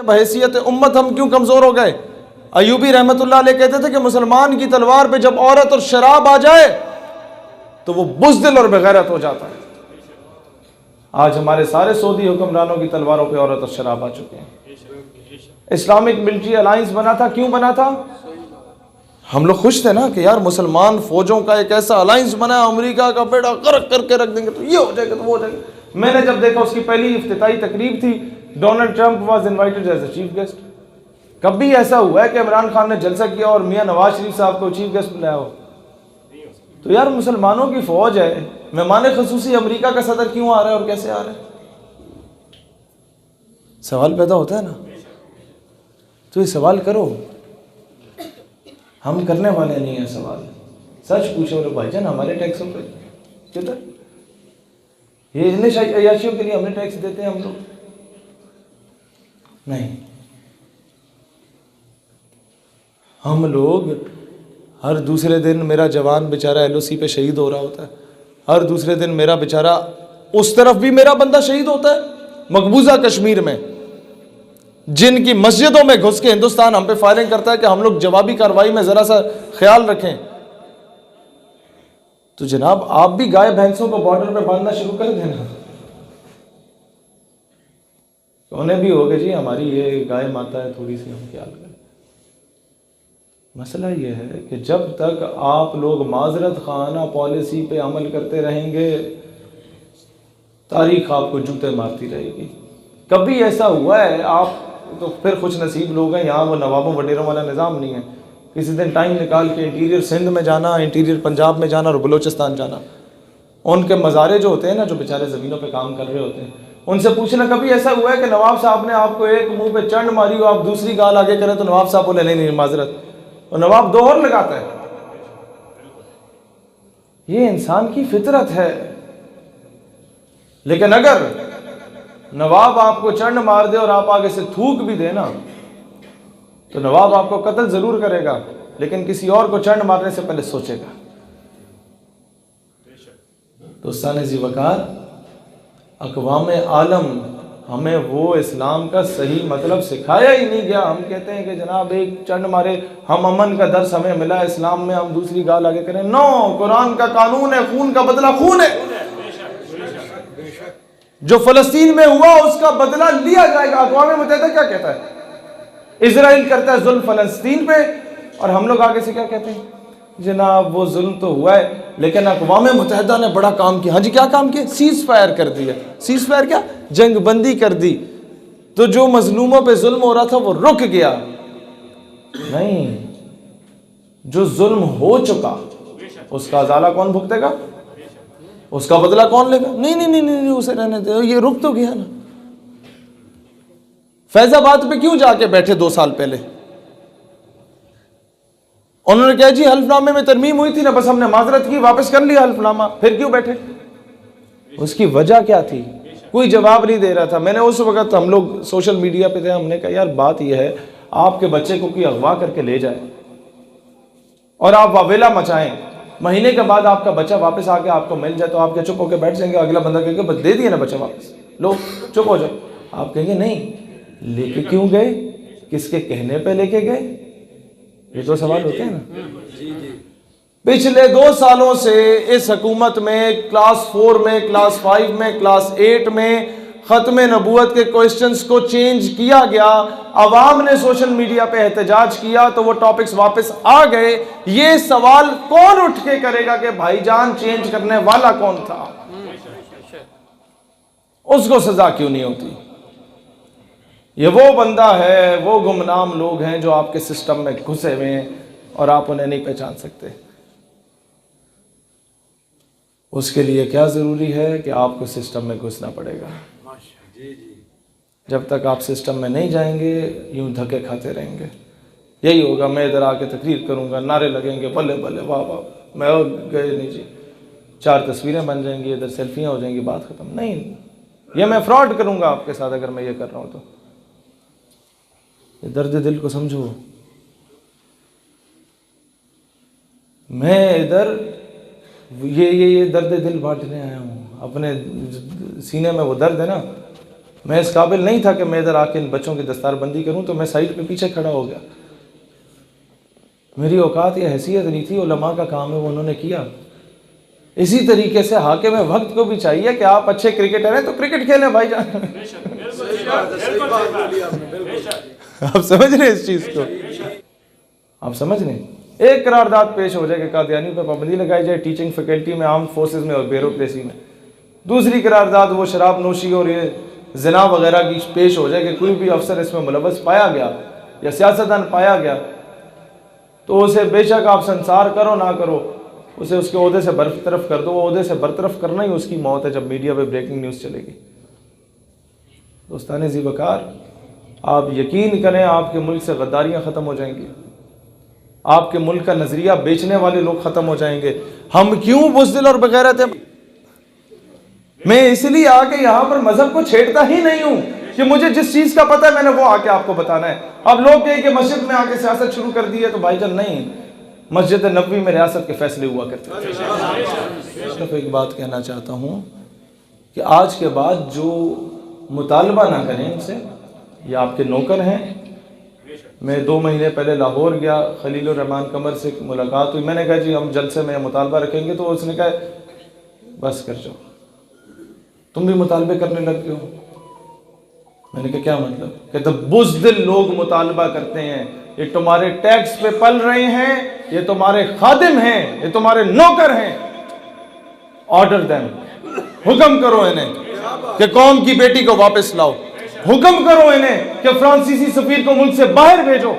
بحیثیت امت ہم کیوں کمزور ہو گئے؟ ایوبی رحمۃ اللہ علیہ کہتے تھے کہ مسلمان کی تلوار پہ جب عورت اور شراب آ جائے تو وہ بزدل اور بغیرت ہو جاتا ہے۔ آج ہمارے سارے سعودی حکمرانوں کی تلواروں پہ عورت اور شراب آ چکے ہیں۔ اسلامک ملٹری الائنس بنا تھا، کیوں بنا تھا؟ ہم لوگ خوش تھے نا کہ یار مسلمان فوجوں کا ایک ایسا الائنس بنا ہے، امریکہ کا بیڑا غرق کر کے رکھ دیں گے تو یہ ہو جائے گا تو وہ ہو جائے گا۔ میں نے جب دیکھا اس کی پہلی افتتاحی تقریب تھی، Donald Trump was invited as a chief guest. کبھی ایسا ہوا ہے کہ عمران خان نے جلسہ کیا اور میاں نواز شریف صاحب کو چیف گیسٹ بلایا ہو؟ تو یار مسلمانوں کی فوج ہے، مہمان خصوصی امریکہ کا صدر کیوں آ رہا ہے اور کیسے آ رہا ہے؟ سوال پیدا ہوتا ہے نا، تو یہ سوال کرو۔ ہم کرنے والے نہیں ہیں سوال، سچ پوچھو بولے بھائی جان ہمارے ٹیکسوں پہ کدھر؟ یہ اتنے عیاشیوں کے لیے ہم نے ٹیکس دیتے ہیں ہم لوگ؟ نہیں، ہم لوگ ہر دوسرے دن میرا جوان بیچارہ ایل او سی پہ شہید ہو رہا ہوتا ہے، ہر دوسرے دن میرا بیچارہ اس طرف بھی میرا بندہ شہید ہوتا ہے۔ مقبوضہ کشمیر میں جن کی مسجدوں میں گھس کے ہندوستان ہم پہ فائرنگ کرتا ہے کہ ہم لوگ جوابی کارروائی میں ذرا سا خیال رکھیں، تو جناب آپ بھی گائے بھینسوں کو بارڈر پہ باندھنا شروع کر دینا۔ انہیں بھی ہوگا جی ہماری یہ گائے ماتا ہے، تھوڑی سی ہم خیال کریں۔ مسئلہ یہ ہے کہ جب تک آپ لوگ معذرت خانہ پالیسی پہ عمل کرتے رہیں گے، تاریخ آپ کو جوتے مارتی رہے گی۔ کبھی ایسا ہوا ہے؟ آپ تو پھر خوش نصیب لوگ ہیں، یہاں وہ نوابوں وڈیروں والا نظام نہیں ہے۔ کسی دن ٹائم نکال کے انٹیریئر سندھ میں جانا، انٹیریئر پنجاب میں جانا اور بلوچستان جانا، ان کے مزارے جو ہوتے ہیں نا، جو بیچارے زمینوں پہ کام کر رہے ہوتے ہیں، ان سے پوچھنا کبھی ایسا ہوا ہے کہ نواب صاحب نے آپ کو ایک منہ پہ چنڈ ماری ہو، آپ دوسری گال آگے کریں تو نواب صاحب بولے نہیں معذرت، اور نواب دو اور لگاتا ہے؟ یہ انسان کی فطرت ہے۔ لیکن اگر نواب آپ کو چنڈ مار دے اور آپ آگے سے تھوک بھی دے نا، تو نواب آپ کو قتل ضرور کرے گا لیکن کسی اور کو چنڈ مارنے سے پہلے سوچے گا۔ دوستان ذی وقار، اقوام عالم ہمیں وہ اسلام کا صحیح مطلب سکھایا ہی نہیں گیا۔ ہم کہتے ہیں کہ جناب ایک چنڈ مارے، ہم امن کا درس ہمیں ملا اسلام میں، ہم دوسری گال آگے کریں؟ نو، قرآن کا قانون ہے، خون کا بدلہ خون ہے۔ جو فلسطین میں ہوا اس کا بدلہ لیا جائے گا۔ اقوام متحدہ کیا کہتا ہے؟ اسرائیل کرتا ہے ظلم فلسطین پہ، اور ہم لوگ آگے سے کیا کہتے ہیں؟ جناب وہ ظلم تو ہوا ہے لیکن اقوام متحدہ نے بڑا کام کیا۔ ہاں جی کیا کام کیا؟ سیز فائر کر دیا۔ سیز فائر کیا؟ جنگ بندی کر دی، تو جو مظلوموں پہ ظلم ہو رہا تھا وہ رک گیا۔ نہیں، جو ظلم ہو چکا اس کا ازالہ کون بھگتے گا؟ اس کا بدلہ کون لے گا؟ نہیں نہیں نہیں نہیں، اسے رہنے دے، یہ رک تو گیا نا۔ فیض آباد پہ کیوں جا کے بیٹھے 2 سال پہلے؟ انہوں نے کہا جی حلف نامے میں ترمیم ہوئی تھی نا، بس ہم نے معذرت کی، واپس کر لیا حلف نامہ، پھر کیوں بیٹھے؟ اس کی وجہ کیا تھی؟ کوئی جواب نہیں دے رہا تھا۔ میں نے اس وقت، ہم لوگ سوشل میڈیا پہ تھے، ہم نے کہا یار بات یہ ہے، آپ کے بچے کو کوئی اغوا کر کے لے جائے اور آپ واویلا مچائیں، مہینے کے بعد آپ کا بچہ واپس آ کے آپ کو مل جائے تو آپ کیا چپ ہو کے بیٹھ جائیں گے؟ اگلا بندہ کہے گا بس دے دیا نا بچہ واپس، لو چپ ہو جاؤ۔ آپ کہیں گے نہیں، لے کے کیوں گئے؟ کس کے کہنے پہ لے کے گئے؟ یہ تو سوال ہوتے ہیں نا۔ پچھلے 2 سالوں سے اس حکومت میں کلاس 4 میں، کلاس 5 میں، کلاس 8 میں ختم نبوت کے کوئسچنز کو چینج کیا گیا۔ عوام نے سوشل میڈیا پہ احتجاج کیا تو وہ ٹاپکس واپس آ گئے۔ یہ سوال کون اٹھ کے کرے گا کہ بھائی جان چینج کرنے والا کون تھا؟ اس کو سزا کیوں نہیں ہوتی؟ یہ وہ بندہ ہے، وہ گمنام لوگ ہیں جو آپ کے سسٹم میں گھسے ہوئے ہیں اور آپ انہیں نہیں پہچان سکتے۔ اس کے لیے کیا ضروری ہے کہ آپ کو سسٹم میں گھسنا پڑے گا۔ جب تک آپ سسٹم میں نہیں جائیں گے یوں دھکے کھاتے رہیں گے۔ یہی ہوگا، میں ادھر آ کے تقریر کروں گا، نعرے لگیں گے بلے بلے واہ واہ، میں گئے نہیں جی، 4 تصویریں بن جائیں گی، ادھر سیلفیاں ہو جائیں گی، بات ختم۔ نہیں، یہ میں فراڈ کروں گا آپ کے ساتھ اگر میں یہ کر رہا ہوں تو۔ یہ درد دل کو سمجھو۔ میں ادھر یہ درد دل بانٹنے آیا ہوں، اپنے سینے میں وہ درد ہے نا، میں اس قابل نہیں تھا کہ میں ادھر آ کے ان بچوں کی دستار بندی کروں، تو میں سائڈ پہ پیچھے کھڑا ہو گیا. میری اوقات یا حیثیت نہیں تھی. علماء کا کام ہے وہ انہوں نے کیا. اسی طریقے سے حاکم وقت کو بھی چاہیے کہ آپ اچھے کرکٹر ہیں تو کرکٹ کھیلیں بھائی جان. آپ سمجھ رہے ہیں اس چیز کو؟ آپ سمجھ رہے ہیں؟ ایک قرارداد پیش ہو جائے کہ قادیانیوں پہ پابندی لگائی جائے ٹیچنگ فیکلٹی میں، آرمڈ فورسز میں اور بیوروکریسی میں. دوسری قرارداد وہ شراب نوشی اور یہ زنا وغیرہ کی پیش ہو جائے کہ کوئی بھی افسر اس میں ملوث پایا گیا یا سیاستدان پایا گیا تو اسے بے شک آپ سنسار کرو نہ کرو، اسے اس کے عہدے سے برطرف کر دو. وہ عہدے سے برطرف کرنا ہی اس کی موت ہے جب میڈیا پہ بریکنگ نیوز چلے گی. دوستان ذی وقار، آپ یقین کریں آپ کے ملک سے غداریاں ختم ہو جائیں گی. آپ کے ملک کا نظریہ بیچنے والے لوگ ختم ہو جائیں گے. ہم کیوں بزدل اور بغیرت ہیں؟ میں اس لیے آ کے یہاں پر مذہب کو چھیڑتا ہی نہیں ہوں کہ مجھے جس چیز کا پتہ ہے میں نے وہ آ کے آپ کو بتانا ہے. اب لوگ کہیں کہ مسجد میں آ کے سیاست شروع کر دی ہے، تو بھائی جان نہیں، مسجد نبوی میں ریاست کے فیصلے ہوا کرتے تھے. صرف ایک بات کہنا چاہتا ہوں کہ آج کے بعد جو مطالبہ نہ کریں ان سے، یہ آپ کے نوکر ہیں. میں 2 مہینے پہلے لاہور گیا، خلیل الرحمان قمر سے ملاقات ہوئی. میں نے کہا جی ہم جلسے میں مطالبہ رکھیں گے، تو اس نے کہا بس کر جاؤ، تم بھی مطالبے کرنے لگ گئے ہو. میں نے کہا کیا مطلب؟ کہتے بزدل لوگ مطالبہ کرتے ہیں، یہ تمہارے ٹیکس پہ پل رہے ہیں، یہ تمہارے خادم ہیں، یہ تمہارے نوکر ہیں. آرڈر دیم، حکم کرو انہیں کہ قوم کی بیٹی کو واپس لاؤ. حکم کرو انہیں کہ فرانسیسی سفیر کو ملک سے باہر بھیجو.